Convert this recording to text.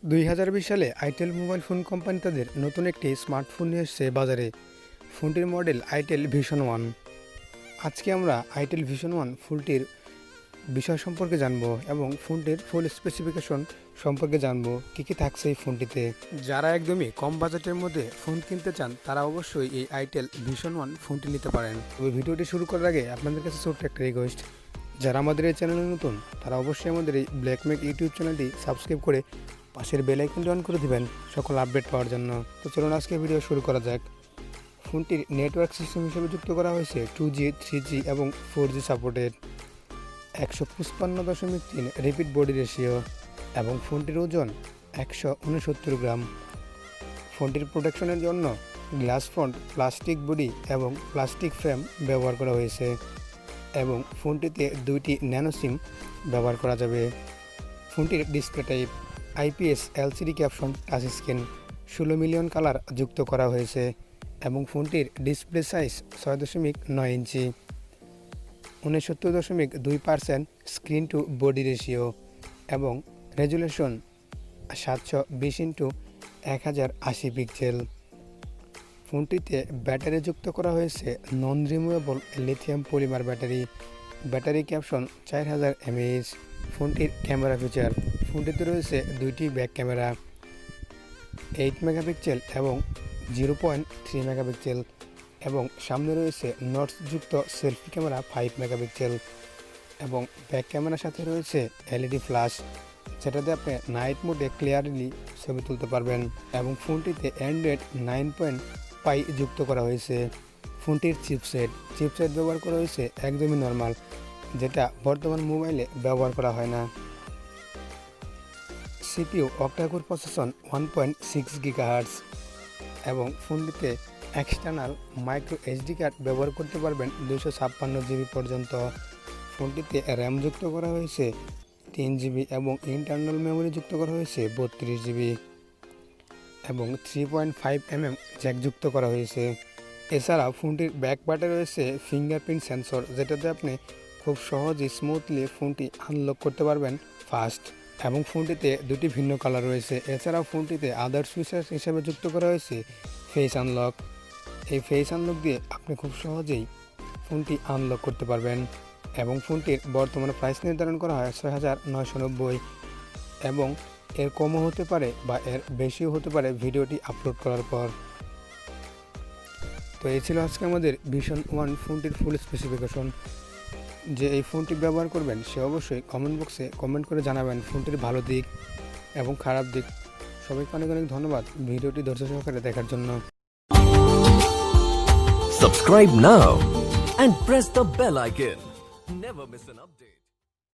2020 সালে itel mobile phone company তাদের নতুন একটি স্মার্টফোন নিয়ে এসেছে বাজারে। ফোনটির মডেল আইটেল ভিশন 1। আজকে আমরা আইটেল ভিশন 1 ফুলটির বিষয় সম্পর্কে জানবো এবং ফোনটির ফুল স্পেসিফিকেশন সম্পর্কে জানবো কী থাকছে এই ফোনটিতে। যারা একদমই কম বাজেটের মধ্যে ফোন কিনতে চান তারা অবশ্যই এই আইটেল ভিশন 1 ফোনটি নিতে পারেন। তবে ভিডিওটি শুরু করার আগে আপনাদের কাছে ছোট্ট একটা রিকোয়েস্ট, যারা আমাদের এই চ্যানেলে নতুন তারা অবশ্যই আমাদের এই ব্ল্যাকমেক ইউটিউব চ্যানেলটি সাবস্ক্রাইব করে পাশের বেল আইকনটি অন করে দিবেন সকল আপডেট পাওয়ার জন্য। তো চলুন আজকে ভিডিও শুরু করা যাক। ফোনটির নেটওয়ার্ক সিস্টেম হিসেবে যুক্ত করা হয়েছে 2G 3G এবং 4G supported, 155.3 repeat body ratio এবং ফোনটির ওজন 169 গ্রাম। ফোনটির প্রোটেকশনের জন্য গ্লাস ফ্রন্ট, প্লাস্টিক বডি এবং প্লাস্টিক ফ্রেম ব্যবহার করা হয়েছে এবং ফোনটিতে 2টি ন্যানো সিম ব্যবহার করা যাবে। ফোনটির display type IPS LCD caption touch screen, 16 million colour যুক্ত করা হয়েছে এবং ফোনটির ডিসপ্লে সাইজ 6.9 ইঞ্চি, 69.2% স্ক্রিন টু বডি রেশিও এবং রেজুলেশন 720x1080 পিক্সেল। ফোনটিতে ব্যাটারি যুক্ত করা হয়েছে non removable lithium polymer battery caption 4000 mAh। ফোনটির ক্যামেরা ফিচার, ফোনটিতে রয়েছে 2টি ব্যাক ক্যামেরা 8 মেগাপিক্সেল এবং 0.3 মেগাপিক্সেল এবং সামনে রয়েছে নটসযুক্ত সেলফি ক্যামেরা 5 মেগাপিক্সেল এবং ব্যাক ক্যামেরার সাথে রয়েছে LED ফ্ল্যাশ, যেটাতে আপনি নাইট মোডে ক্লিয়ারলি ছবি তুলতে পারবেন এবং ফোনটিতে অ্যান্ড্রয়েড 9.5 যুক্ত করা হয়েছে। ফোনটির চিপসেট ব্যবহার করা হয়েছে একদমই নর্মাল, যেটা বর্তমান মোবাইলে ব্যবহার করা হয় না। CPU অক্টাকোর প্রসেসর 1.6 GHz এবং ফোনটিতে এক্সটার্নাল মাইক্রো SD কার্ড ব্যবহার করতে পারবেন 256 GB পর্যন্ত। ফোনটিতে র্যাম যুক্ত করা হয়েছে 3 GB এবং ইন্টারনাল মেমোরি যুক্ত করা হয়েছে 32 GB এবং 3.5 mm জ্যাক যুক্ত করা হয়েছে। এছাড়া ফোনটির ব্যাক পার্টে রয়েছে ফিঙ্গারপ্রিন্ট সেন্সর, যেটাতে আপনি খুব সহজেই স্মুথলি ফোনটি আনলক করতে পারবেন ফাস্ট এবং ফোনটিতে 2টি ভিন্ন কালার রয়েছে। এছাড়াও ফোনটিতে আদার্স ফিচার্স হিসেবে যুক্ত করা হয়েছে ফেস আনলক। এই ফেস আনলক দিয়ে আপনি খুব সহজেই ফোনটি আনলক করতে পারবেন এবং ফোনটির বর্তমানে প্রাইস নির্ধারণ করা হয় 6990 এবং এর কমও হতে পারে বা এর বেশিও হতে পারে ভিডিওটি আপলোড করার পর। তো এই ছিল আজকে আমাদের ভিশন 1 ফোনটির ফুল স্পেসিফিকেশন। যে এই ফোনটি ব্যবহার করবেন সে অবশ্যই কমেন্ট বক্সে কমেন্ট করে জানাবেন ফোনটির ভালো দিক এবং খারাপ দিক। সবাইকে অনেক অনেক ধন্যবাদ ভিডিওটি ধৈর্য সহকারে দেখার জন্য। Subscribe now and press the bell icon. Never miss an update.